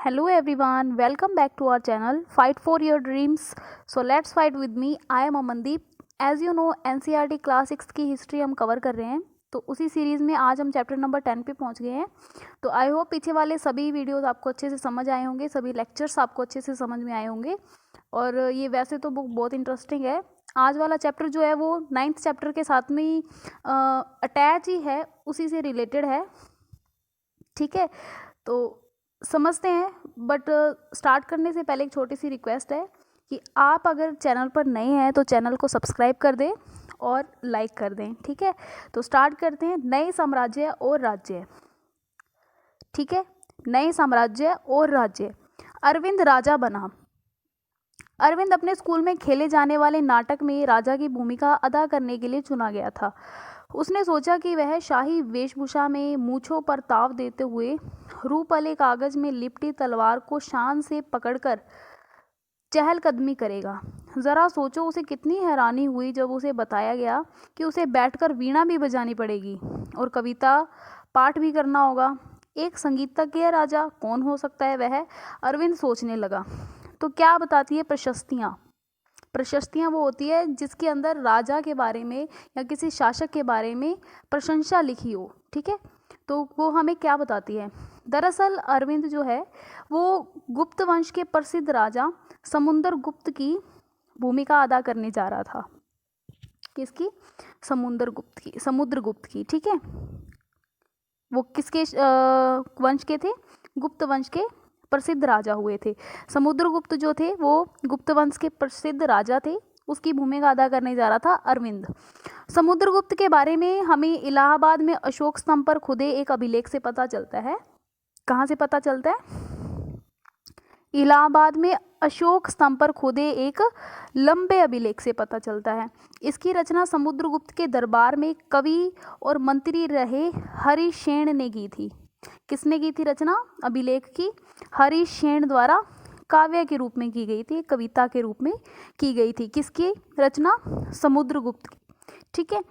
Hello everyone, welcome back to our channel Fight for Your Dreams. So let's fight with me. I am Amandeep. As you know NCERT class 6 की history हम cover कर रहे हैं, तो उसी series में आज हम चैप्टर नंबर 10 पे पहुंच गए हैं। तो आई होप पीछे वाले सभी वीडियोस आपको अच्छे से समझ आए होंगे, सभी लेक्चर्स आपको अच्छे से समझ में आए होंगे और ये वैसे तो बुक बहुत इंटरेस्टिंग है। आज वाला चैप्टर जो है वो 9th चैप्टर के साथ में ही अटैच ही है, उसी से रिलेटेड है। ठीक है, तो समझते हैं, बट स्टार्ट करने से पहले एक छोटी सी रिक्वेस्ट है कि आप अगर चैनल पर नए हैं तो चैनल को सब्सक्राइब कर दें और लाइक कर दें। ठीक है, तो स्टार्ट करते हैं। नए साम्राज्य और राज्य। ठीक है, नए साम्राज्य और राज्य। अरविंद राजा बना। अरविंद अपने स्कूल में खेले जाने वाले नाटक में राजा की भूमिका अदा करने के लिए चुना गया था। उसने सोचा कि वह शाही वेशभूषा में मूंछों पर ताव देते हुए रूपले कागज में लिपटी तलवार को शान से पकड़कर चहलकदमी करेगा। ज़रा सोचो उसे कितनी हैरानी हुई जब उसे बताया गया कि उसे बैठकर वीणा भी बजानी पड़ेगी और कविता पाठ भी करना होगा। एक संगीतज्ञ राजा कौन हो सकता है वह? अरविंद सोचने लगा। तो क्या बताती है प्रशस्तियाँ? प्रशस्तियाँ वो होती है जिसके अंदर राजा के बारे में या किसी शासक के बारे में प्रशंसा लिखी हो। ठीक है, तो वो हमें क्या बताती है? दरअसल अरविंद जो है वो गुप्त वंश के प्रसिद्ध राजा समुद्रगुप्त की भूमिका अदा करने जा रहा था। किसकी? समुद्रगुप्त की। ठीक है, वो किसके वंश के थे? गुप्त वंश के प्रसिद्ध राजा हुए थे। समुद्रगुप्त जो थे वो गुप्त वंश के प्रसिद्ध राजा थे, उसकी भूमिका अदा करने जा रहा था अरविंद। समुद्रगुप्त के बारे में हमें इलाहाबाद में अशोक स्तंभ पर खुदे एक अभिलेख से पता चलता है। कहाँ से पता चलता है? इलाहाबाद में अशोक स्तंभ पर खुदे एक लंबे अभिलेख से पता चलता है। इसकी रचना समुद्रगुप्त के दरबार में कवि और मंत्री रहे हरिशेन ने की थी। किसने की थी रचना अभिलेख की? हरिशेन द्वारा काव्य के रूप में की गई थी, कविता के रूप में की गई थी। किसकी रचना? समुद्रगुप्त की। ठीक है,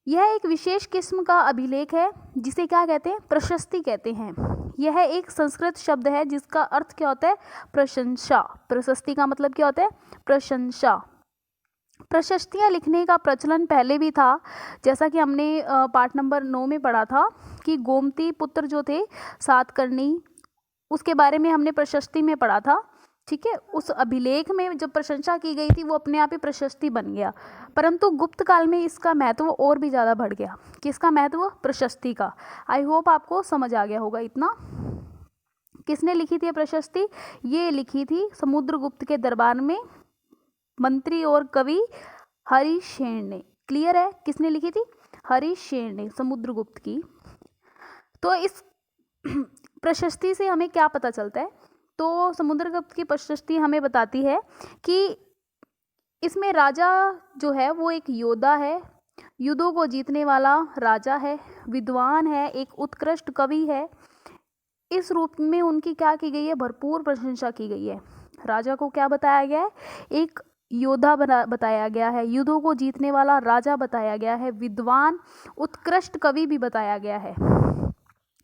यह एक विशेष किस्म का अभिलेख है जिसे क्या कहते हैं? प्रशस्ति कहते हैं। यह एक संस्कृत शब्द है जिसका अर्थ क्या होता है? प्रशंसा। प्रशस्ति का मतलब क्या होता है? प्रशंसा। प्रशस्तियाँ लिखने का प्रचलन पहले भी था, जैसा कि हमने पार्ट नंबर 9 में पढ़ा था कि गोमती पुत्र जो थे सातकर्णी, उसके बारे में हमने प्रशस्ति में पढ़ा था। ठीक है, उस अभिलेख में जब प्रशंसा की गई थी वो अपने आप ही प्रशस्ति बन गया, परंतु गुप्त काल में इसका महत्व और भी ज़्यादा बढ़ गया। किसका महत्व? प्रशस्ति का। आई होप आपको समझ आ गया होगा इतना। किसने लिखी थी प्रशस्ति? ये लिखी थी समुद्रगुप्त के दरबार में मंत्री और कवि हरिशेन ने। क्लियर है? किसने लिखी थी? हरिशेन ने, समुद्रगुप्त की। तो इस प्रशस्ति से हमें क्या पता चलता है? तो समुद्रगुप्त की प्रशस्ति हमें बताती है कि इसमें राजा जो है वो एक योद्धा है, युद्धों को जीतने वाला राजा है, विद्वान है, एक उत्कृष्ट कवि है। इस रूप में उनकी क्या की गई है? भरपूर प्रशंसा की गई है। राजा को क्या बताया गया है? एक योद्धा बताया गया है, युद्धों को जीतने वाला राजा बताया गया है, विद्वान उत्कृष्ट कवि भी बताया गया है,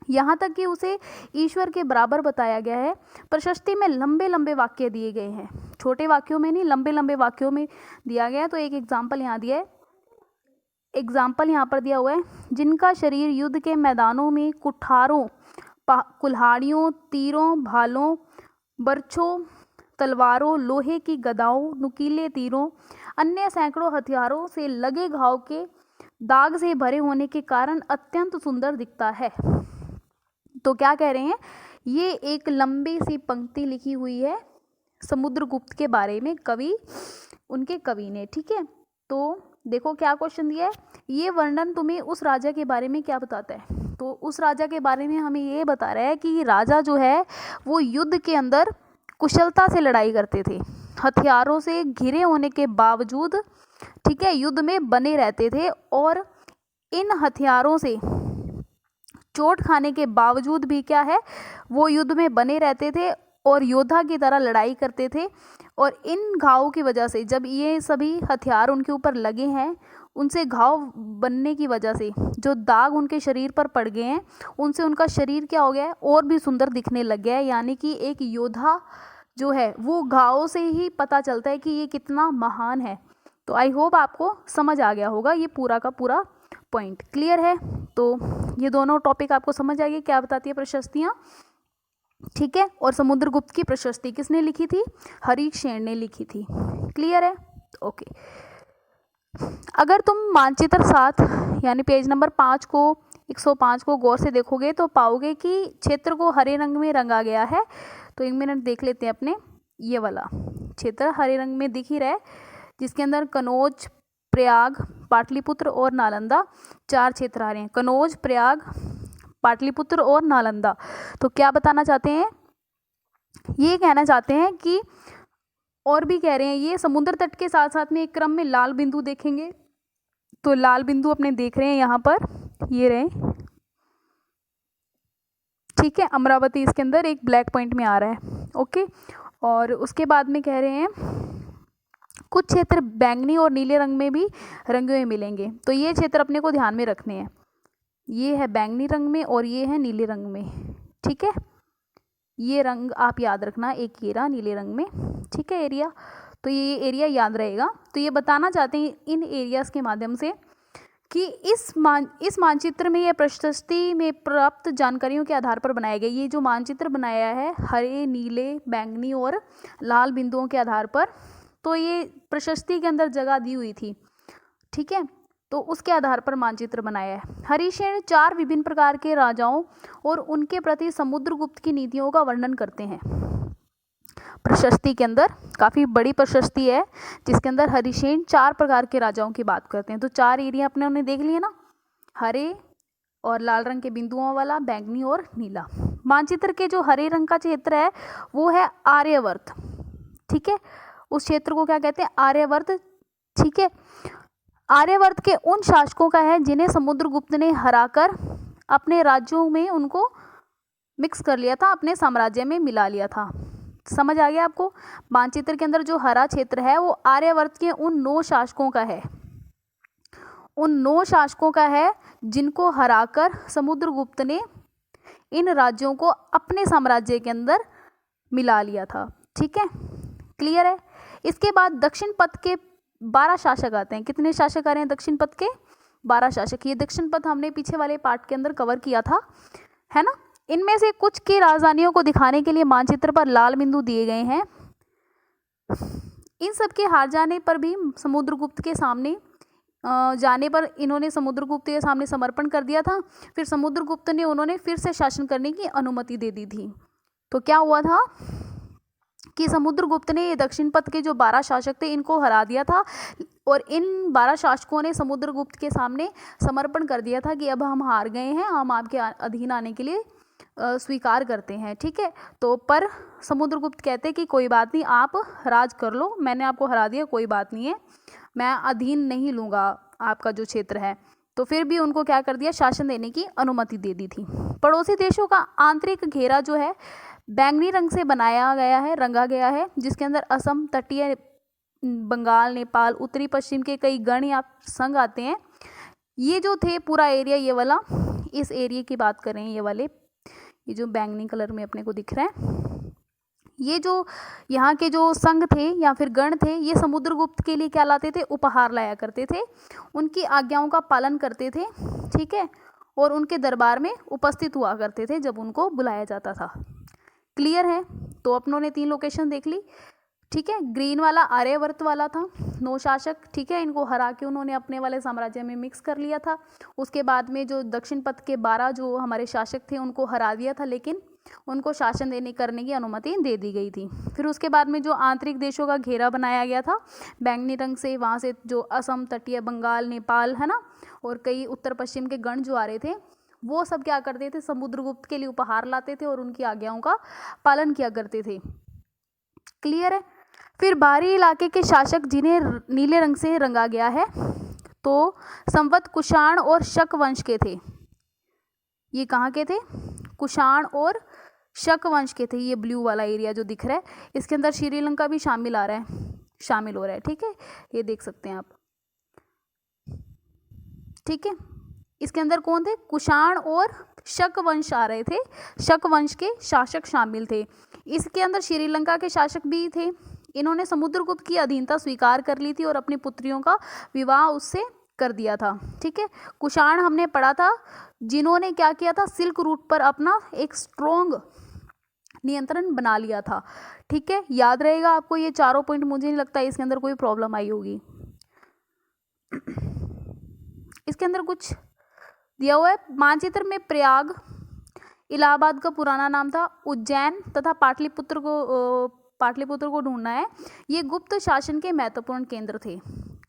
यहाँ तक कि उसे ईश्वर के बराबर बताया गया है। प्रशस्ति में लंबे लंबे वाक्य दिए गए हैं, छोटे वाक्यों में नहीं, लंबे लंबे वाक्यों में दिया गया है। तो एक एग्जाम्पल यहाँ दिया है, एग्जाम्पल यहाँ पर दिया हुआ है। जिनका शरीर युद्ध के मैदानों में कुठारों, कुल्हाड़ियों, तीरों, भालों, बर्छों, तलवारों, लोहे की गदाओं, नुकीले तीरों, अन्य सैकड़ों हथियारों से लगे घाव के दाग से भरे होने के कारण अत्यंत सुंदर दिखता है। तो क्या कह रहे हैं? ये एक लंबी सी पंक्ति लिखी हुई है समुद्रगुप्त के बारे में, कवि, उनके कवि ने। ठीक है, तो देखो क्या क्वेश्चन दिया है, ये वर्णन तुम्हें उस राजा के बारे में क्या बताता है? तो उस राजा के बारे में हमें ये बता रहा है कि राजा जो है वो युद्ध के अंदर कुशलता से लड़ाई करते थे, हथियारों से घिरे होने के बावजूद, ठीक है, युद्ध में बने रहते थे और इन हथियारों से चोट खाने के बावजूद भी क्या है, वो युद्ध में बने रहते थे और योद्धा की तरह लड़ाई करते थे। और इन घावों की वजह से, जब ये सभी हथियार उनके ऊपर लगे हैं, उनसे घाव बनने की वजह से जो दाग उनके शरीर पर पड़ गए हैं, उनसे उनका शरीर क्या हो गया है, और भी सुंदर दिखने लग गया है। यानी कि एक योद्धा जो है वो घावों से ही पता चलता है कि ये कितना महान है। तो आई होप आपको समझ आ गया होगा ये पूरा का पूरा पॉइंट। क्लियर है? तो ये दोनों टॉपिक आपको समझ आ गए क्या बताती है प्रशस्तियाँ, ठीक है। और समुद्रगुप्त की प्रशस्ति किसने लिखी थी? हरिशेन ने लिखी थी। क्लियर है? ओके। अगर तुम मानचित्र 7 यानी पेज नंबर 5 को 105 को गौर से देखोगे तो पाओगे कि क्षेत्र को हरे रंग में रंगा गया है। तो 1 मिनट देख लेते हैं अपने। ये वाला क्षेत्र हरे रंग में दिख ही रहा है, जिसके अंदर कनौज, प्रयाग, पाटलिपुत्र और नालंदा 4 क्षेत्र आ रहे हैं। कनौज, प्रयाग, पाटलिपुत्र और नालंदा। तो क्या बताना चाहते हैं? ये कहना चाहते हैं कि, और भी कह रहे हैं, ये समुद्र तट के साथ साथ में एक क्रम में लाल बिंदु देखेंगे। तो लाल बिंदु अपने देख रहे हैं यहाँ पर, ये रहे, ठीक है। अमरावती इसके अंदर एक ब्लैक पॉइंट में आ रहा है, ओके। और उसके बाद में कह रहे हैं कुछ क्षेत्र बैंगनी और नीले रंग में भी रंगे हुए मिलेंगे। तो ये क्षेत्र अपने को ध्यान में रखने हैं। ये है बैंगनी रंग में और ये है नीले रंग में, ठीक है। ये रंग आप याद रखना, एक ये रहा नीले रंग में, ठीक है एरिया। तो ये एरिया याद रहेगा। तो ये बताना चाहते हैं इन एरियाज़ के माध्यम से कि इस मानचित्र में या प्रशस्ति में प्राप्त जानकारियों के आधार पर बनाया गया। ये जो मानचित्र बनाया है हरे, नीले, बैंगनी और लाल बिंदुओं के आधार पर, तो ये प्रशस्ति के अंदर जगह दी हुई थी, ठीक है। तो उसके आधार पर मानचित्र बनाया है। हरिशेन 4 विभिन्न प्रकार के राजाओं और उनके प्रति समुद्रगुप्त की नीतियों का वर्णन करते हैं। प्रशस्ति के अंदर काफ़ी बड़ी प्रशस्ति है, जिसके अंदर हरिशेन 4 प्रकार के राजाओं की बात करते हैं। तो 4 एरिया अपने उन्हें देख लिए ना, हरे और लाल रंग के बिंदुओं वाला, बैंगनी और नीला। मानचित्र के जो हरे रंग का क्षेत्र है वो है आर्यवर्त, ठीक है। उस क्षेत्र को क्या कहते हैं? आर्यवर्त, ठीक है। आर्यवर्त के उन शासकों का है जिन्हें समुद्रगुप्त ने हराकर अपने राज्यों में उनको मिक्स कर लिया था, अपने साम्राज्य में मिला लिया था। समझ आ गया आपको? मानचित्र के अंदर जो हरा क्षेत्र है वो आर्यवर्त के उन 9 शासकों का है, उन 9 शासकों का है जिनको हराकर समुद्रगुप्त ने इन राज्यों को अपने साम्राज्य के अंदर मिला लिया था, ठीक है। क्लियर है? इसके बाद दक्षिण पथ के 12 शासक आते हैं। कितने शासक आ रहे हैं दक्षिण पथ के? 12 शासक। ये दक्षिण पथ हमने पीछे वाले पार्ट के अंदर कवर किया था, है ना। इनमें से कुछ की राजधानियों को दिखाने के लिए मानचित्र पर लाल बिंदु दिए गए हैं। इन सब के हार जाने पर भी समुद्रगुप्त के सामने जाने पर इन्होंने समुद्रगुप्त के सामने समर्पण कर दिया था। फिर समुद्रगुप्त ने उन्होंने फिर से शासन करने की अनुमति दे दी थी। तो क्या हुआ था कि समुद्रगुप्त ने ये दक्षिण पथ के जो 12 शासक थे इनको हरा दिया था, और इन 12 शासकों ने समुद्रगुप्त के सामने समर्पण कर दिया था कि अब हम हार गए हैं, हम आपके अधीन आने के लिए स्वीकार करते हैं, ठीक है। तो पर समुद्रगुप्त कहते कि कोई बात नहीं, आप राज कर लो, मैंने आपको हरा दिया, कोई बात नहीं है, मैं अधीन नहीं लूँगा आपका जो क्षेत्र है। तो फिर भी उनको क्या कर दिया? शासन देने की अनुमति दे दी थी। पड़ोसी देशों का आंतरिक घेरा जो है बैंगनी रंग से बनाया गया है, रंगा गया है, जिसके अंदर असम, तटीय बंगाल, नेपाल, उत्तरी पश्चिम के कई गण या संघ आते हैं। ये जो थे पूरा एरिया, ये वाला, इस एरिया की बात करें, ये वाले, ये जो बैंगनी कलर में अपने को दिख रहा है, ये जो यहाँ के जो संघ थे या फिर गण थे, ये समुद्रगुप्त के लिए क्या लाते थे? उपहार लाया करते थे, उनकी आज्ञाओं का पालन करते थे, ठीक है, और उनके दरबार में उपस्थित हुआ करते थे जब उनको बुलाया जाता था। क्लियर है? तो अपनों ने 3 लोकेशन देख ली, ठीक है। ग्रीन वाला आर्यवर्त वाला था, 9 शासक, ठीक है, इनको हरा के उन्होंने अपने वाले साम्राज्य में मिक्स कर लिया था। उसके बाद में जो दक्षिण पथ के 12 जो हमारे शासक थे उनको हरा दिया था, लेकिन उनको शासन देने करने की अनुमति दे दी गई थी। फिर उसके बाद में जो आंतरिक देशों का घेरा बनाया गया था बैंगनी रंग से, वहाँ से जो असम, तटीय बंगाल, नेपाल, है ना, और कई उत्तर पश्चिम के गण जो आ रहे थे, वो सब क्या करते थे? समुद्रगुप्त के लिए उपहार लाते थे और उनकी आज्ञाओं का पालन किया करते थे। क्लियर है? फिर बाहरी इलाके के शासक जिन्हें नीले रंग से रंगा गया है, तो संवत कुषाण और शक वंश के थे। ये कहाँ के थे? कुषाण और शक वंश के थे। ये ब्लू वाला एरिया जो दिख रहा है, इसके अंदर श्रीलंका भी शामिल हो रहा है, ठीक है, ये देख सकते हैं आप। ठीक है। इसके अंदर कौन थे? कुषाण और शक वंश आ रहे थे, शक वंश के शासक शामिल थे। इसके अंदर श्रीलंका के शासक भी थे। इन्होंने समुद्रगुप्त की अधीनता स्वीकार कर ली थी और अपनी पुत्रियों का विवाह उससे कर दिया था। ठीक है। कुषाण हमने पढ़ा था, जिन्होंने क्या किया था? सिल्क रूट पर अपना एक स्ट्रॉन्ग नियंत्रण बना लिया था। ठीक है, याद रहेगा आपको ये चारों पॉइंट। मुझे नहीं लगता इसके अंदर कोई प्रॉब्लम आई होगी। इसके अंदर कुछ दिया हुआ है। मानचित्र में प्रयाग इलाहाबाद का पुराना नाम था, उज्जैन तथा पाटलिपुत्र को ढूंढना है। ये गुप्त शासन के महत्वपूर्ण केंद्र थे।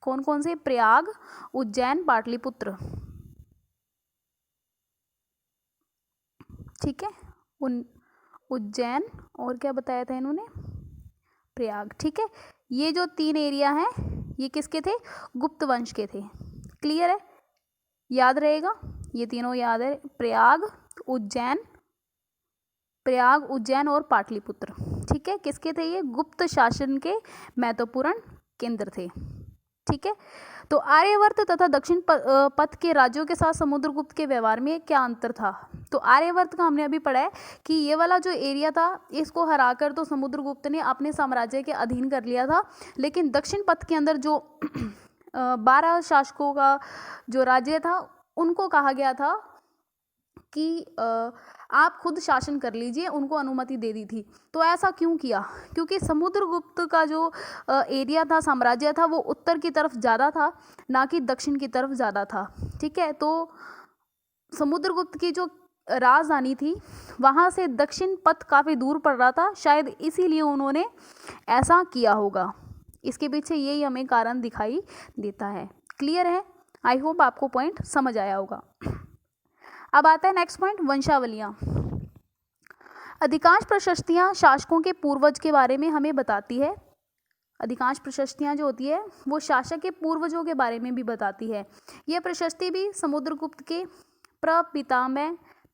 कौन कौन से? प्रयाग, उज्जैन, पाटलिपुत्र। ठीक है, उज्जैन और क्या बताया था इन्होंने? प्रयाग। ठीक है, ये जो 3 एरिया हैं ये किसके थे? गुप्त वंश के थे। क्लियर है, याद रहेगा, ये तीनों याद है। प्रयाग, उज्जैन और पाटलिपुत्र। ठीक है, किसके थे ये? गुप्त शासन के महत्वपूर्ण केंद्र थे। ठीक है, तो आर्यवर्त तथा दक्षिण पथ के राज्यों के साथ समुद्रगुप्त के व्यवहार में क्या अंतर था? तो आर्यवर्त का हमने अभी पढ़ा है कि ये वाला जो एरिया था इसको हराकर तो समुद्रगुप्त ने अपने साम्राज्य के अधीन कर लिया था। लेकिन दक्षिण पथ के अंदर जो 12 शासकों का जो राज्य था उनको कहा गया था कि आप खुद शासन कर लीजिए, उनको अनुमति दे दी थी। तो ऐसा क्यों किया? क्योंकि समुद्रगुप्त का जो एरिया था, साम्राज्य था, वो उत्तर की तरफ ज़्यादा था, ना कि दक्षिण की तरफ ज़्यादा था। ठीक है, तो समुद्रगुप्त की जो राजधानी थी वहाँ से दक्षिण पथ काफ़ी दूर पड़ रहा था, शायद इसीलिए उन्होंने ऐसा किया होगा। इसके पीछे यही हमें कारण दिखाई देता है। क्लियर है? आई होप आपको पॉइंट समझ आया होगा। अब आता है नेक्स्ट पॉइंट, वंशावलियाँ। अधिकांश प्रशस्तियाँ शासकों के पूर्वज के बारे में हमें बताती है। अधिकांश प्रशस्तियाँ जो होती है वो शासक के पूर्वजों के बारे में भी बताती है। यह प्रशस्ति भी समुद्रगुप्त के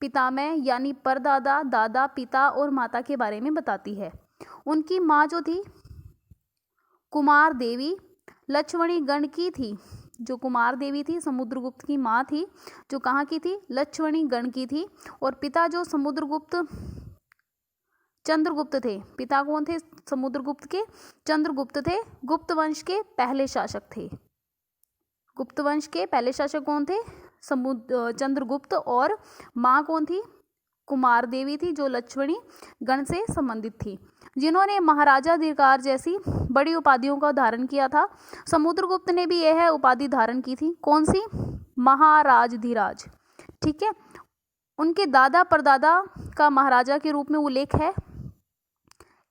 पितामह यानी परदादा, दादा, पिता और माता के बारे में बताती है। उनकी माँ जो थी कुमार देवी लक्ष्मणी गण की थी। जो कुमार देवी थी समुद्रगुप्त की माँ थी, जो कहाँ की थी? लक्ष्मणी गण की थी। और पिता जो चंद्रगुप्त थे। पिता कौन थे समुद्रगुप्त के? चंद्रगुप्त थे। गुप्त वंश के पहले शासक थे। गुप्त वंश के पहले शासक कौन थे? चंद्रगुप्त। और माँ कौन थी? कुमार देवी थी, जो लक्ष्मणी गण से संबंधित थी, जिन्होंने महाराजा धीरकार जैसी बड़ी उपाधियों का धारण किया था। समुद्रगुप्त ने भी यह उपाधि धारण की थी। कौन सी? महाराज धीराज। ठीक है, उनके दादा परदादा का महाराजा के रूप में उल्लेख है।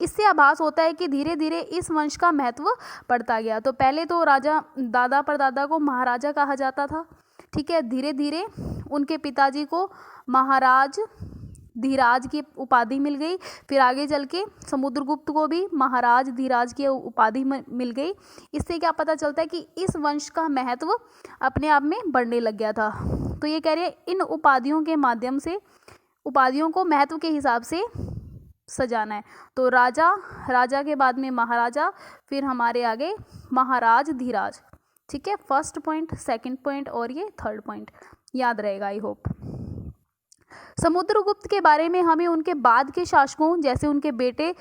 इससे आभास होता है कि धीरे धीरे इस वंश का महत्व बढ़ता गया। तो पहले तो राजा दादा परदादा को महाराजा कहा जाता था। ठीक है, धीरे धीरे उनके पिताजी को महाराज धीराज की उपाधि मिल गई। फिर आगे चल के समुद्रगुप्त को भी महाराज धीराज की उपाधि मिल गई। इससे क्या पता चलता है कि इस वंश का महत्व अपने आप में बढ़ने लग गया था। तो ये कह रहे हैं इन उपाधियों के माध्यम से उपाधियों को महत्व के हिसाब से सजाना है। तो राजा के बाद में महाराजा, फिर हमारे आगे महाराज धीराज। ठीक है, फर्स्ट पॉइंट, सेकंड पॉइंट और ये थर्ड पॉइंट याद रहेगा आई होप। समुद्रगुप्त के बारे में हमें उनके बाद के शासकों जैसे उनके बेटे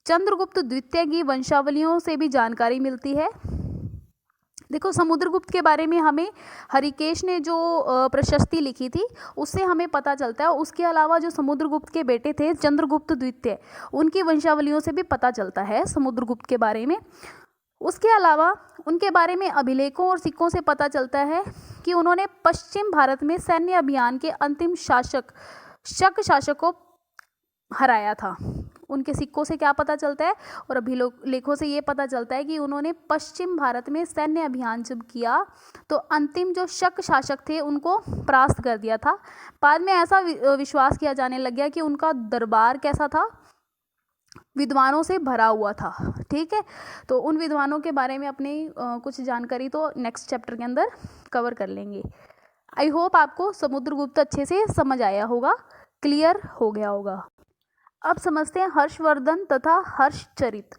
चंद्रगुप्त द्वितीय की वंशावलियों से भी जानकारी मिलती है। देखो, समुद्रगुप्त के बारे में हमें हरिकेश ने जो प्रशस्ति लिखी थी उससे हमें पता चलता है। उसके अलावा जो समुद्रगुप्त के बेटे थे चंद्रगुप्त द्वितीय, उनकी वंशावलियों से भी पता चलता है समुद्रगुप्त के बारे में। उसके अलावा उनके बारे में अभिलेखों और सिक्कों से पता चलता है कि उन्होंने पश्चिम भारत में सैन्य अभियान के अंतिम शक शासक को हराया था। उनके सिक्कों से क्या पता चलता है और अभिलेखों से ये पता चलता है कि उन्होंने पश्चिम भारत में सैन्य अभियान जब किया तो अंतिम जो शक शासक थे उनको परास्त कर दिया था। बाद में ऐसा विश्वास किया जाने लग गया कि उनका दरबार कैसा था? विद्वानों से भरा हुआ था। ठीक है, तो उन विद्वानों के बारे में अपनी कुछ जानकारी तो नेक्स्ट चैप्टर के अंदर कवर कर लेंगे। आई होप आपको समुद्रगुप्त अच्छे से समझ आया होगा, क्लियर हो गया होगा। अब समझते हैं हर्षवर्धन तथा हर्षचरित।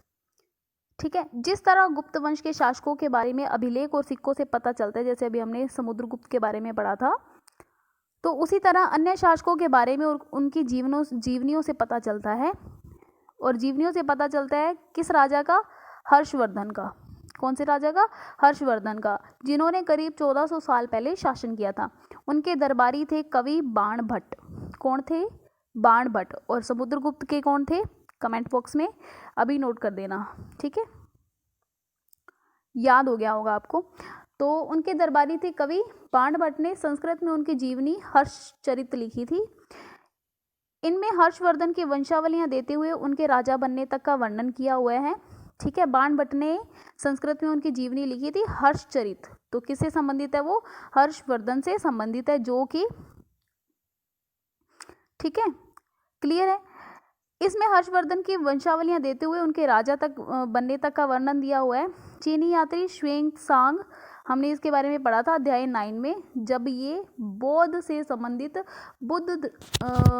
ठीक है। जिस तरह गुप्त वंश के शासकों के बारे में अभिलेख और सिक्कों से पता चलता है, जैसे अभी हमने समुद्रगुप्त के बारे में पढ़ा था, तो उसी तरह अन्य शासकों के बारे में और उनकी जीवनियों से पता चलता है। और जीवनियों से पता चलता है किस राजा का? हर्षवर्धन का। कौन से राजा का? हर्षवर्धन का, जिन्होंने करीब 1400 साल पहले शासन किया था। उनके दरबारी थे कवि बाणभट्ट। कौन थे? बाणभट्ट। और समुद्रगुप्त के कौन थे? कमेंट बॉक्स में अभी नोट कर देना, ठीक है, याद हो गया होगा आपको। तो उनके दरबारी थे कवि बाणभट्ट ने संस्कृत में उनकी जीवनी हर्षचरित लिखी थी। इनमें हर्षवर्धन की वंशावलियां देते हुए उनके राजा बनने तक का वर्णन किया हुआ है, ठीक है। बाणभट्ट ने संस्कृत में उनकी जीवनी लिखी थी हर्षचरित। तो किससे संबंधित है वो? हर्षवर्धन से संबंधित है, जो कि, ठीक है, क्लियर है। इसमें हर्षवर्धन की वंशावलियां देते हुए उनके राजा तक बनने तक का वर्णन दिया हुआ है। चीनी यात्री श्वेंग सांग, हमने इसके बारे में पढ़ा था अध्याय 9 में, जब ये बौद्ध से संबंधित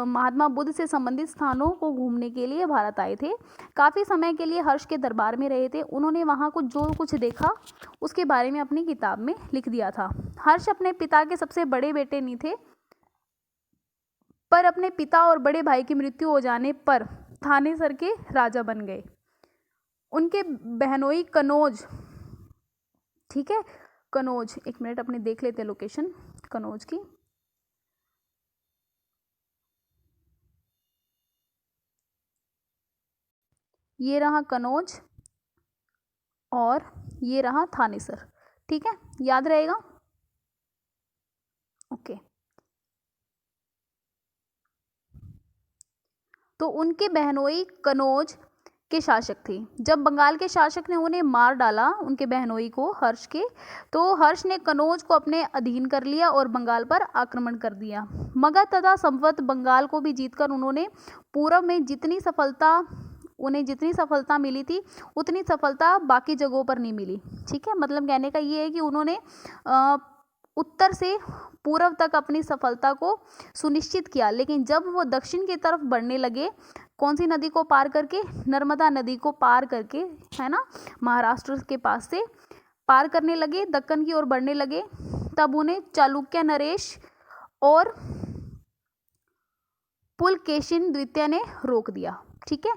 महात्मा बुद्ध से संबंधित स्थानों को घूमने के लिए भारत आए थे। काफ़ी समय के लिए हर्ष के दरबार में रहे थे। उन्होंने वहाँ जो कुछ देखा उसके बारे में अपनी किताब में लिख दिया था। हर्ष अपने पिता के सबसे बड़े बेटे नहीं थे, पर अपने पिता और बड़े भाई की मृत्यु हो जाने पर थानेसर के राजा बन गए। उनके बहनोई कनौज, ठीक है, कनौज, एक मिनट अपने देख लेते हैं लोकेशन कनौज की। ये रहा कनौज और ये रहा थानेसर, ठीक है, याद रहेगा, ओके। तो उनके बहनोई कनौज के शासक थे। जब बंगाल के शासक ने उन्हें मार डाला, उनके बहनोई को, हर्ष के, तो हर्ष ने कनौज को अपने अधीन कर लिया और बंगाल पर आक्रमण कर दिया। मगध तथा संवत बंगाल को भी जीतकर उन्होंने पूर्व में जितनी सफलता मिली थी उतनी सफलता बाकी जगहों पर नहीं मिली, ठीक है। मतलब कहने का ये है कि उन्होंने उत्तर से पूर्व तक अपनी सफलता को सुनिश्चित किया, लेकिन जब वो दक्षिण की तरफ बढ़ने लगे, कौन सी नदी को पार करके? नर्मदा नदी को पार करके, है ना, महाराष्ट्र के पास से पार करने लगे, दक्कन की ओर बढ़ने लगे, तब उन्हें चालुक्य नरेश और पुलकेशिन द्वितीय ने रोक दिया, ठीक है,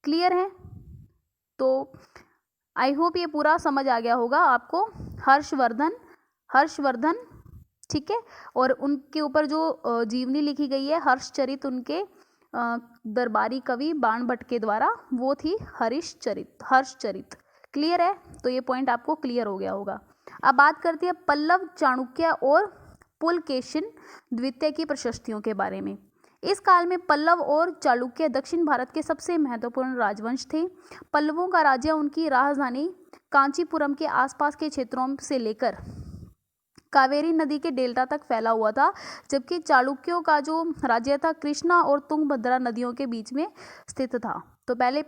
क्लियर है। तो आई होप ये पूरा समझ आ गया होगा आपको। हर्षवर्धन, ठीक है, और उनके ऊपर जो जीवनी लिखी गई है हर्षचरित, उनके दरबारी कवि बाणभट्ट के द्वारा, वो थी हर्षचरित, क्लियर है। तो ये पॉइंट आपको क्लियर हो गया होगा। अब बात करते हैं पल्लव, चाणक्य और पुलकेशिन द्वितीय की प्रशस्तियों के बारे में। इस काल में पल्लव और चालुक्य दक्षिण भारत के सबसे महत्वपूर्ण राजवंश थे। पल्लवों का राज्य उनकी राजधानी कांचीपुरम के आसपास के क्षेत्रों से लेकर कावेरी नदी के डेल्टा तक फैला हुआ था, जबकि चालुक्यों का जो राज्य था कृष्णा और तुंगभद्रा नदियों के बीच में स्थित था। तो पहले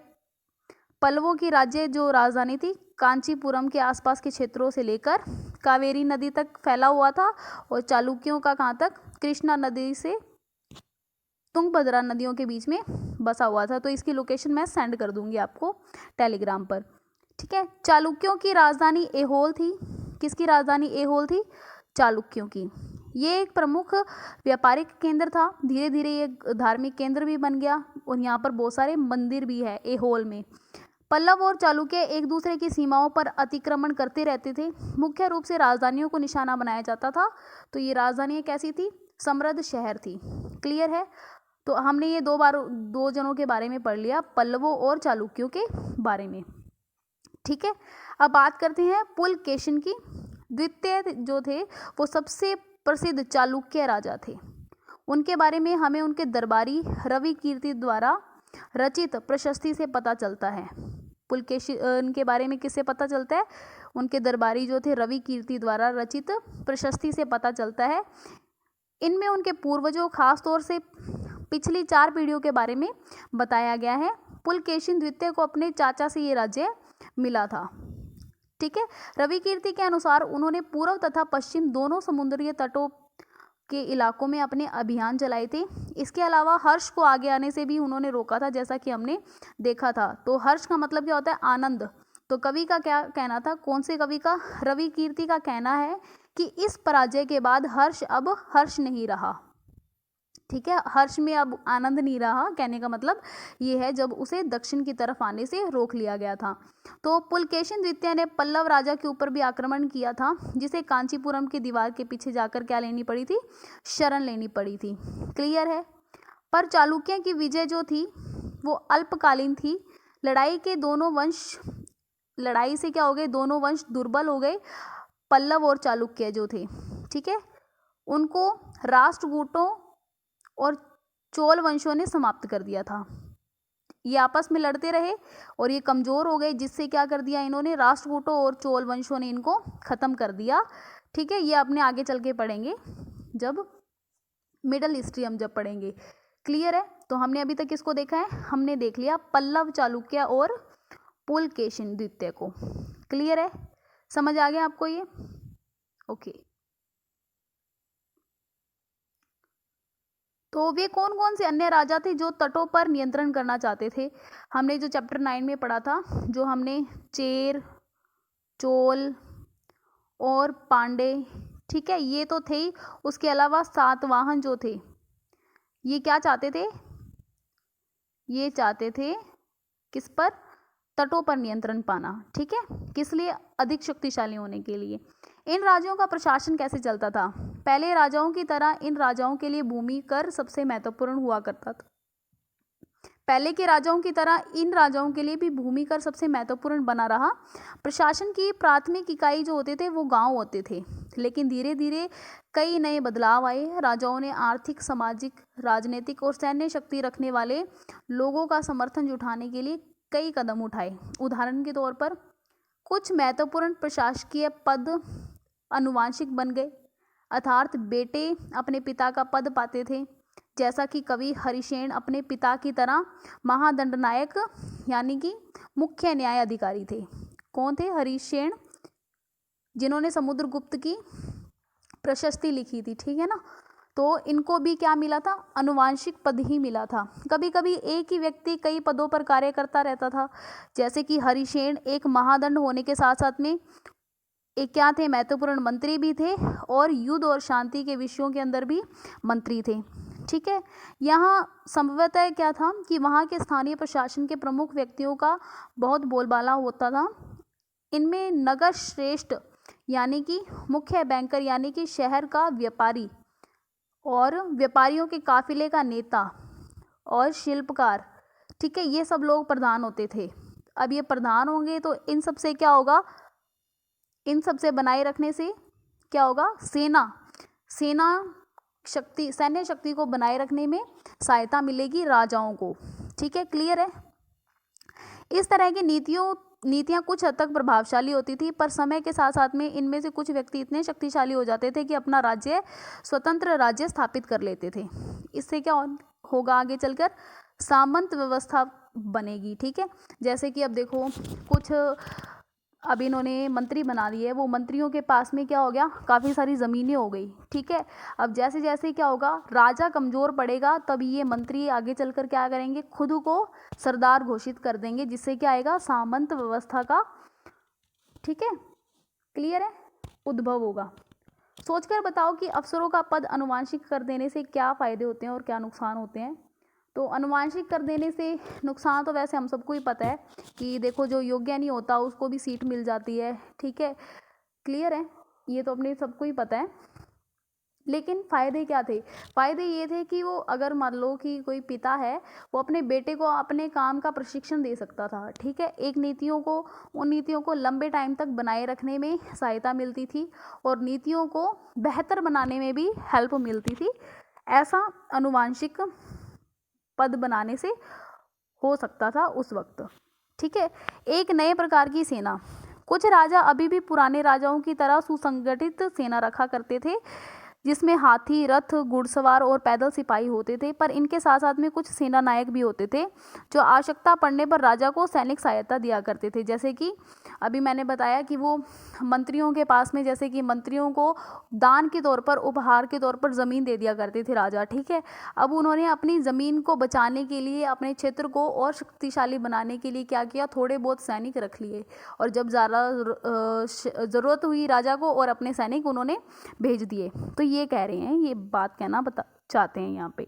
पल्लवों की राज्य जो राजधानी थी कांचीपुरम के आसपास के क्षेत्रों से लेकर कावेरी नदी तक फैला हुआ था, और चालुक्यों का कहाँ तक? कृष्णा नदी से तुंगभद्रा नदियों के बीच में बसा हुआ था। तो इसकी लोकेशन मैं सेंड कर दूंगी आपको टेलीग्राम पर, ठीक है। चालुक्यों की राजधानी ऐहोल थी। किसकी राजधानी ऐहोल थी? चालुक्यों की। ये एक प्रमुख व्यापारिक केंद्र था। धीरे धीरे ये धार्मिक केंद्र भी बन गया, और यहाँ पर बहुत सारे मंदिर भी है ऐहोल में। पल्लव और चालुक्य एक दूसरे की सीमाओं पर अतिक्रमण करते रहते थे। मुख्य रूप से राजधानियों को निशाना बनाया जाता था। तो ये राजधानी कैसी थी? समृद्ध शहर थी, क्लियर है। तो हमने ये दो जनों के बारे में पढ़ लिया, पल्लवों और चालुक्यों के बारे में, ठीक है। अब बात करते हैं पुलकेशिन की। द्वितीय जो थे वो सबसे प्रसिद्ध चालुक्य राजा थे। उनके बारे में हमें उनके दरबारी रवि कीर्ति द्वारा रचित प्रशस्ति से पता चलता है। पुलकेशिन के बारे में किससे पता चलता है? उनके दरबारी जो थे रवि कीर्ति द्वारा रचित प्रशस्ति से पता चलता है। इनमें उनके पूर्वजों, खास तौर से पिछली 4 पीढ़ियों के बारे में बताया गया है। पुलकेशिन द्वितीय को अपने चाचा से ये राज्य मिला था, ठीक है। रवि कीर्ति के अनुसार उन्होंने पूर्व तथा पश्चिम दोनों समुद्रीय तटों के इलाकों में अपने अभियान चलाए थे। इसके अलावा हर्ष को आगे आने से भी उन्होंने रोका था, जैसा कि हमने देखा था। तो हर्ष का मतलब क्या होता है? आनंद। तो कवि का क्या कहना था? कौन से कवि का? रवि कीर्ति का कहना है कि इस पराजय के बाद हर्ष अब हर्ष नहीं रहा। ठीक है, हर्ष में अब आनंद नहीं रहा। कहने का मतलब ये है जब उसे दक्षिण की तरफ आने से रोक लिया गया था। तो पुलकेशिन द्वितीय ने पल्लव राजा के ऊपर भी आक्रमण किया था, जिसे कांचीपुरम की दीवार के पीछे जाकर क्या लेनी पड़ी थी? शरण लेनी पड़ी थी। क्लियर है? पर चालुक्य की विजय जो थी वो अल्पकालीन थी। लड़ाई से क्या हो गए? दोनों वंश दुर्बल हो गए। पल्लव और चालुक्य जो थे, ठीक है, उनको राष्ट्रकूटों और चोल वंशों ने समाप्त कर दिया था। ये आपस में लड़ते रहे और ये कमजोर हो गए, जिससे क्या कर दिया इन्होंने? राष्ट्रकूटों और चोल वंशों ने इनको खत्म कर दिया। ठीक है, ये अपने आगे चल के पढ़ेंगे जब मिडल हिस्ट्री हम जब पढ़ेंगे। क्लियर है? तो हमने अभी तक किसको देखा है? हमने देख लिया पल्लव, चालुक्य और पुलकेशिन द्वितीय को। क्लियर है? समझ आ गया आपको ये? ओके। तो वे कौन कौन से अन्य राजा थे जो तटों पर नियंत्रण करना चाहते थे? हमने जो चैप्टर 9 में पढ़ा था, जो हमने चेर, चोल और पांडे, ठीक है, ये तो थे ही। उसके अलावा सातवाहन जो थे, ये क्या चाहते थे? ये चाहते थे किस पर? तटों पर नियंत्रण पाना। ठीक है, किस लिए? अधिक शक्तिशाली होने के लिए। इन राज्यों का प्रशासन कैसे चलता था? पहले राजाओं की तरह इन राजाओं के लिए भूमि कर सबसे महत्वपूर्ण हुआ करता था। पहले के राजाओं की तरह इन राजाओं के लिए भी भूमि कर सबसे महत्वपूर्ण बना रहा। प्रशासन की प्राथमिक इकाई जो होते थे वो गांव होते थे, लेकिन धीरे धीरे कई नए बदलाव आए। राजाओं ने आर्थिक, सामाजिक, राजनीतिक और सैन्य शक्ति रखने वाले लोगों का समर्थन जुटाने के लिए कई कदम उठाए। उदाहरण के तौर पर कुछ महत्वपूर्ण प्रशासकीय पद आनुवंशिक बन गए, अर्थात बेटे अपने पिता का पद पाते थे, जैसा कि कवि हरिसेन अपने पिता की तरह महादंडनायक यानी कि मुख्य न्याय अधिकारी थे। कौन थे? हरिसेन, जिन्होंने समुद्रगुप्त की प्रशस्ति लिखी थी। ठीक है ना? तो इनको भी क्या मिला था? आनुवंशिक पद ही मिला था। कभी कभी एक ही व्यक्ति कई पदों पर कार्य करता रहता था, जैसे कि हरिसेन एक महादंड होने के साथ साथ में एक क्या थे? महत्वपूर्ण मंत्री भी थे और युद्ध और शांति के विषयों के अंदर भी मंत्री थे। ठीक है, यहाँ संभवतः क्या था कि वहाँ के स्थानीय प्रशासन के प्रमुख व्यक्तियों का बहुत बोलबाला होता था। इनमें नगर श्रेष्ठ यानी कि मुख्य बैंकर यानी कि शहर का व्यापारी और व्यापारियों के काफिले का नेता और शिल्पकार, ठीक है, ये सब लोग प्रधान होते थे। अब ये प्रधान होंगे तो इन सब से क्या होगा? इन सब से बनाए रखने से क्या होगा? सेना शक्ति, सैन्य शक्ति को बनाए रखने में सहायता मिलेगी राजाओं को। ठीक है, क्लियर है? इस तरह की नीतियां कुछ हद तक प्रभावशाली होती थी, पर समय के साथ साथ में इनमें से कुछ व्यक्ति इतने शक्तिशाली हो जाते थे कि अपना राज्य, स्वतंत्र राज्य स्थापित कर लेते थे। इससे क्या होगा आगे चलकर? सामंत व्यवस्था बनेगी। ठीक है, जैसे कि अब देखो कुछ अब इन्होंने मंत्री बना दिए, वो मंत्रियों के पास में क्या हो गया? काफ़ी सारी ज़मीनें हो गई। ठीक है, अब जैसे जैसे क्या होगा? राजा कमज़ोर पड़ेगा, तब ये मंत्री आगे चलकर क्या करेंगे? खुद को सरदार घोषित कर देंगे, जिससे क्या आएगा? सामंत व्यवस्था का, ठीक है, क्लियर है, उद्भव होगा। सोचकर बताओ कि अफसरों का पद आनुवंशिक कर देने से क्या फ़ायदे होते हैं और क्या नुकसान होते हैं। तो आनुवंशिक कर देने से नुकसान तो वैसे हम सबको ही पता है कि देखो जो योग्य नहीं होता उसको भी सीट मिल जाती है। ठीक है, क्लियर है, ये तो अपने सबको ही पता है। लेकिन फ़ायदे क्या थे? फ़ायदे ये थे कि वो अगर मान लो कि कोई पिता है, वो अपने बेटे को अपने काम का प्रशिक्षण दे सकता था। ठीक है, उन नीतियों को लंबे टाइम तक बनाए रखने में सहायता मिलती थी और नीतियों को बेहतर बनाने में भी हेल्प मिलती थी। ऐसा आनुवंशिक पद बनाने से हो सकता था उस वक्त। ठीक है, एक नए प्रकार की सेना। कुछ राजा अभी भी पुराने राजाओं की तरह सुसंगठित सेना रखा करते थे, जिसमें हाथी, रथ, घुड़सवार और पैदल सिपाही होते थे, पर इनके साथ साथ में कुछ सेना नायक भी होते थे जो आवश्यकता पड़ने पर राजा को सैनिक सहायता दिया करते थे। जैसे कि अभी मैंने बताया कि वो मंत्रियों के पास में, जैसे कि मंत्रियों को दान के तौर पर, उपहार के तौर पर ज़मीन दे दिया करते थे राजा, ठीक है। अब उन्होंने अपनी ज़मीन को बचाने के लिए, अपने क्षेत्र को और शक्तिशाली बनाने के लिए क्या किया, थोड़े बहुत सैनिक रख लिए, और जब ज़्यादा ज़रूरत हुई राजा को, और अपने सैनिक उन्होंने भेज दिए। तो ये कह रहे हैं, ये बात कहना चाहते हैं यहाँ पे।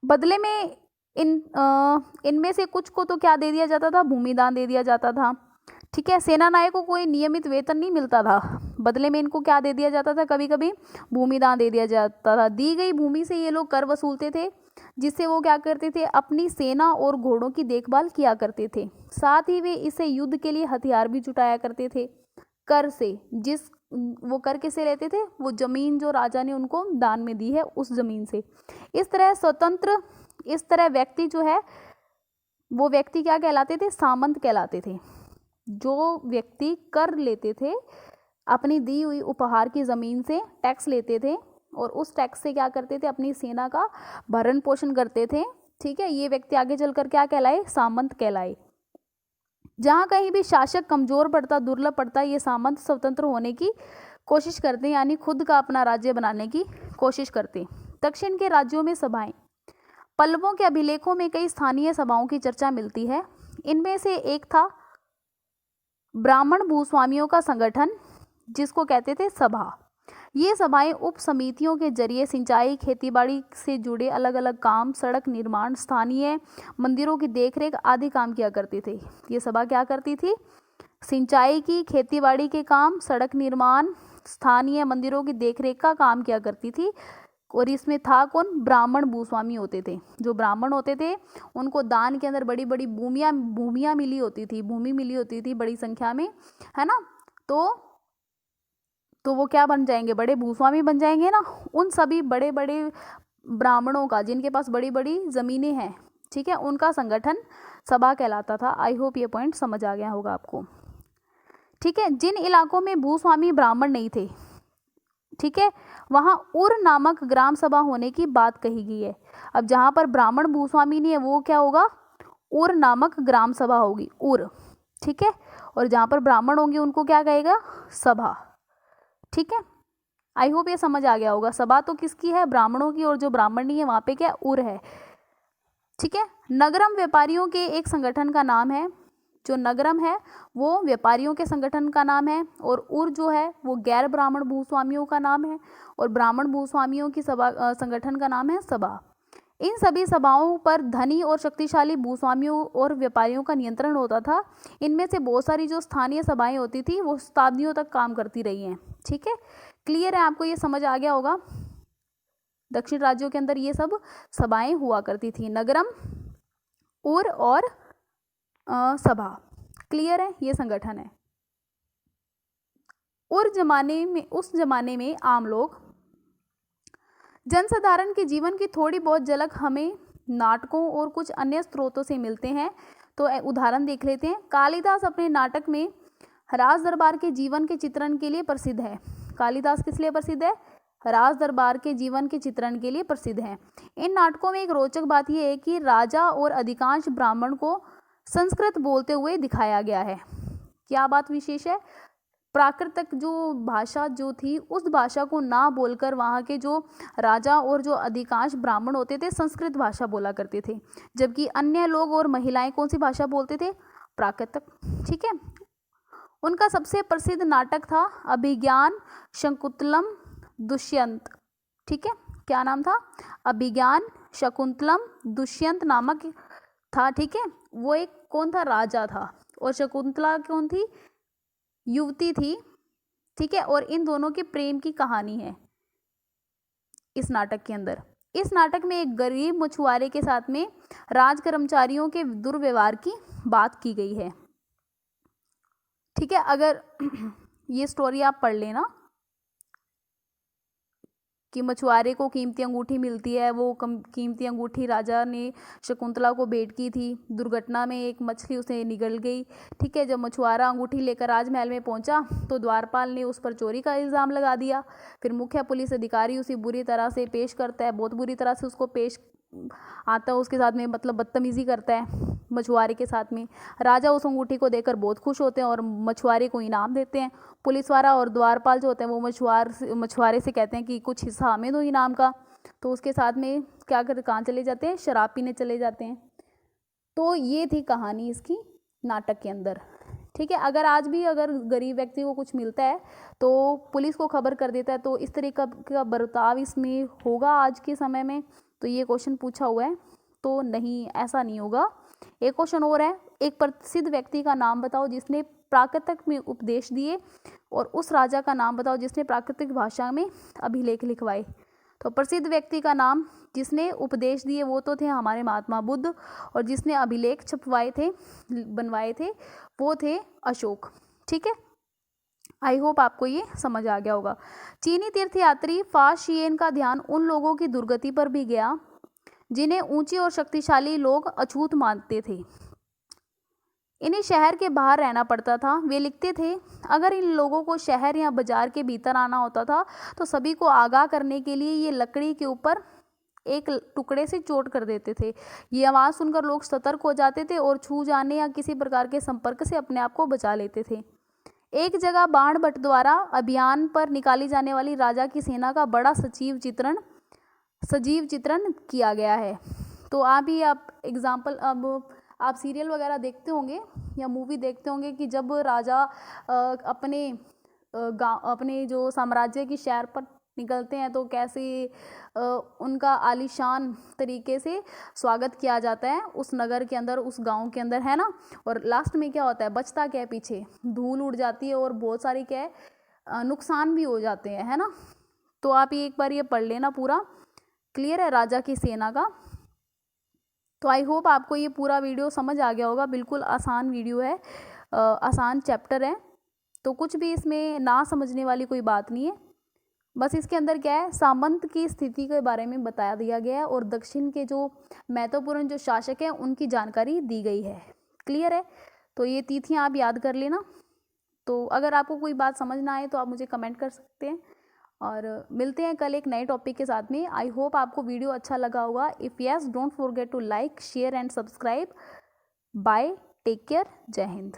बदले में इनमें से कुछ को तो क्या दे दिया जाता था, भूमिदान दे दिया जाता था, ठीक है। सेना नायक को कोई नियमित वेतन नहीं मिलता था, बदले में इनको क्या दे दिया जाता था, कभी कभी भूमिदान दे दिया जाता था। दी गई भूमि से ये लोग कर वसूलते थे, जिससे वो क्या करते थे, अपनी सेना और घोड़ों की देखभाल किया करते थे। साथ ही वे इसे युद्ध के लिए हथियार भी जुटाया करते थे कर से। वो कर किसे लेते थे, वो जमीन जो राजा ने उनको दान में दी है उस जमीन से। इस तरह व्यक्ति जो है, वो व्यक्ति क्या कहलाते थे, सामंत कहलाते थे। जो व्यक्ति कर लेते थे, अपनी दी हुई उपहार की ज़मीन से टैक्स लेते थे, और उस टैक्स से क्या करते थे, अपनी सेना का भरण पोषण करते थे, ठीक है। ये व्यक्ति आगे चलकर क्या कहलाए, सामंत कहलाए। जहाँ कहीं भी शासक कमज़ोर पड़ता, दुर्लभ पड़ता, ये सामंत स्वतंत्र होने की कोशिश करते हैं, यानी खुद का अपना राज्य बनाने की कोशिश करते। दक्षिण के राज्यों में सभाएं। पल्लवों के अभिलेखों में कई स्थानीय सभाओं की चर्चा मिलती है। इनमें से एक था ब्राह्मण भूस्वामियों का संगठन, जिसको कहते थे सभा। ये सभाएं उप समितियों के जरिए सिंचाई, खेतीबाड़ी से जुड़े अलग अलग काम, सड़क निर्माण, स्थानीय मंदिरों की देखरेख आदि काम किया करते थे। ये सभा क्या करती थी, सिंचाई की, खेतीबाड़ी के काम, सड़क निर्माण, स्थानीय मंदिरों की देखरेख का काम किया करती थी। और इसमें था कौन, ब्राह्मण भूस्वामी होते थे। जो ब्राह्मण होते थे उनको दान के अंदर बड़ी बड़ी भूमियाँ मिली होती थी, भूमि मिली होती थी बड़ी संख्या में, है ना। तो वो क्या बन जाएंगे, बड़े भूस्वामी बन जाएंगे ना। उन सभी बड़े बड़े ब्राह्मणों का, जिनके पास बड़ी बड़ी ज़मीनें हैं, ठीक है, उनका संगठन सभा कहलाता था। आई होप ये पॉइंट समझ आ गया होगा आपको, ठीक है। जिन इलाकों में भूस्वामी ब्राह्मण नहीं थे, ठीक है, वहाँ उर नामक ग्राम सभा होने की बात कही गई है। अब जहाँ पर ब्राह्मण भूस्वामी नहीं है, वो क्या होगा, उर नामक ग्राम सभा होगी, उर, ठीक है। और जहाँ पर ब्राह्मण होंगे उनको क्या कहेगा, सभा, ठीक है। आई होप ये समझ आ गया होगा। सभा तो किसकी है, ब्राह्मणों की, और जो ब्राह्मण नहीं है वहाँ पे क्या, उर है, ठीक है। नगरम व्यापारियों के एक संगठन का नाम है। जो नगरम है वो व्यापारियों के संगठन का नाम है, और उर जो है वो गैर ब्राह्मण भूस्वामियों का नाम है, और ब्राह्मण भूस्वामियों की सभा संगठन का नाम है सभा। इन सभी सभाओं पर धनी और शक्तिशाली भूस्वामियों और व्यापारियों का नियंत्रण होता था। इनमें से बहुत सारी जो स्थानीय सभाएं होती थी वो शताब्दियों तक काम करती रही हैं, ठीक है। क्लियर है, आपको ये समझ आ गया होगा। दक्षिण राज्यों के अंदर ये सब सभाएं हुआ करती थी, नगरम, उर और सभा। क्लियर है, ये संगठन है। उस जमाने में आम लोग, जनसाधारण के जीवन की थोड़ी बहुत झलक हमें नाटकों और कुछ अन्य स्रोतों से मिलते हैं। तो उदाहरण देख लेते हैं। कालिदास अपने नाटक में राज दरबार के जीवन के चित्रण के लिए प्रसिद्ध है। कालिदास किस लिए प्रसिद्ध है, राज दरबार के जीवन के चित्रण के लिए प्रसिद्ध है। इन नाटकों में एक रोचक बात यह है कि राजा और अधिकांश ब्राह्मण को संस्कृत बोलते हुए दिखाया गया है। क्या बात विशेष है, प्राकृतिक जो भाषा जो थी उस भाषा को ना बोलकर वहाँ के जो राजा और जो अधिकांश ब्राह्मण होते थे संस्कृत भाषा बोला करते थे, जबकि अन्य लोग और महिलाएं कौन सी भाषा बोलते थे, प्राकृतिक, ठीक है। उनका सबसे प्रसिद्ध नाटक था अभिज्ञान शकुंतलम दुष्यंत, ठीक है। क्या नाम था, अभिज्ञान शकुंतलम दुष्यंत नामक था, ठीक है। वो एक कौन था, राजा था, और शकुंतला कौन थी, युवती थी, ठीक है। और इन दोनों के प्रेम की कहानी है इस नाटक के अंदर। इस नाटक में एक गरीब मछुआरे के साथ में राज कर्मचारियों के दुर्व्यवहार की बात की गई है, ठीक है। अगर ये स्टोरी आप पढ़ लेना, कि मछुआरे को कीमती अंगूठी मिलती है। वो कीमती अंगूठी राजा ने शकुंतला को भेंट की थी। दुर्घटना में एक मछली उसे निगल गई। ठीक है, जब मछुआरा अंगूठी लेकर राजमहल में पहुंचा तो द्वारपाल ने उस पर चोरी का इल्ज़ाम लगा दिया। फिर मुख्य पुलिस अधिकारी उसे बुरी तरह से पेश करता है, बहुत बुरी तरह से उसको पेश आता है, उसके साथ में मतलब बदतमीज़ी करता है मछुआरे के साथ में। राजा उस अंगूठी को देखकर बहुत खुश होते हैं और मछुआरे को इनाम देते हैं। पुलिस वाला और द्वारपाल जो होते हैं वो मछुआरे से कहते हैं कि कुछ हिस्सा हमें दो इनाम का। तो उसके साथ में क्या कर कहाँ चले जाते हैं, शराब पीने चले जाते हैं। तो ये थी कहानी इसकी नाटक के अंदर। ठीक है, अगर आज भी अगर गरीब व्यक्ति को कुछ मिलता है तो पुलिस को खबर कर देता है, तो इस तरीके का बर्ताव इसमें होगा आज के समय में। तो ये क्वेश्चन पूछा हुआ है, तो नहीं, ऐसा नहीं होगा। एक क्वेश्चन और है, एक प्रसिद्ध व्यक्ति का नाम बताओ जिसने प्राकृतिक में उपदेश दिए, और उस राजा का नाम बताओ जिसने प्राकृतिक भाषा में अभिलेख लिखवाए। तो प्रसिद्ध व्यक्ति का नाम जिसने उपदेश दिए वो तो थे हमारे महात्मा बुद्ध, और जिसने अभिलेख छपवाए थे, बनवाए थे, वो थे अशोक। ठीक है, आई होप आपको ये समझ आ गया होगा। चीनी तीर्थयात्री फा शियेन का ध्यान उन लोगों की दुर्गति पर भी गया जिन्हें ऊंची और शक्तिशाली लोग अछूत मानते थे। इन्हें शहर के बाहर रहना पड़ता था। वे लिखते थे, अगर इन लोगों को शहर या बाजार के भीतर आना होता था तो सभी को आगाह करने के लिए ये लकड़ी के ऊपर एक टुकड़े से चोट कर देते थे। ये आवाज़ सुनकर लोग सतर्क हो जाते थे और छू जाने या किसी प्रकार के संपर्क से अपने आप को बचा लेते थे। एक जगह बाण भट्ट द्वारा अभियान पर निकाली जाने वाली राजा की सेना का बड़ा सजीव चित्रण किया गया है। तो आप एग्जाम्पल, अब आप सीरियल वगैरह देखते होंगे या मूवी देखते होंगे कि जब राजा अपने जो साम्राज्य की सैर पर निकलते हैं तो कैसे उनका आलीशान तरीके से स्वागत किया जाता है उस नगर के अंदर, उस गांव के अंदर, है ना। और लास्ट में क्या होता है, बचता क्या है, पीछे धूल उड़ जाती है और बहुत सारी क्या है नुकसान भी हो जाते हैं, है ना। तो आप ये एक बार ये पढ़ लेना, पूरा क्लियर है राजा की सेना का। तो आई होप आपको ये पूरा वीडियो समझ आ गया होगा। बिल्कुल आसान वीडियो है, आसान चैप्टर है, तो कुछ भी इसमें ना समझने वाली कोई बात नहीं है। बस इसके अंदर क्या है, सामंत की स्थिति के बारे में बता दिया गया है और दक्षिण के जो महत्वपूर्ण जो शासक हैं उनकी जानकारी दी गई है। क्लियर है, तो ये तिथियां आप याद कर लेना। तो अगर आपको कोई बात समझ ना आए तो आप मुझे कमेंट कर सकते हैं, और मिलते हैं कल एक नए टॉपिक के साथ में। आई होप आपको वीडियो अच्छा लगा होगा। If yes, don't forget to like, share and subscribe. Bye, take care, जय हिंद।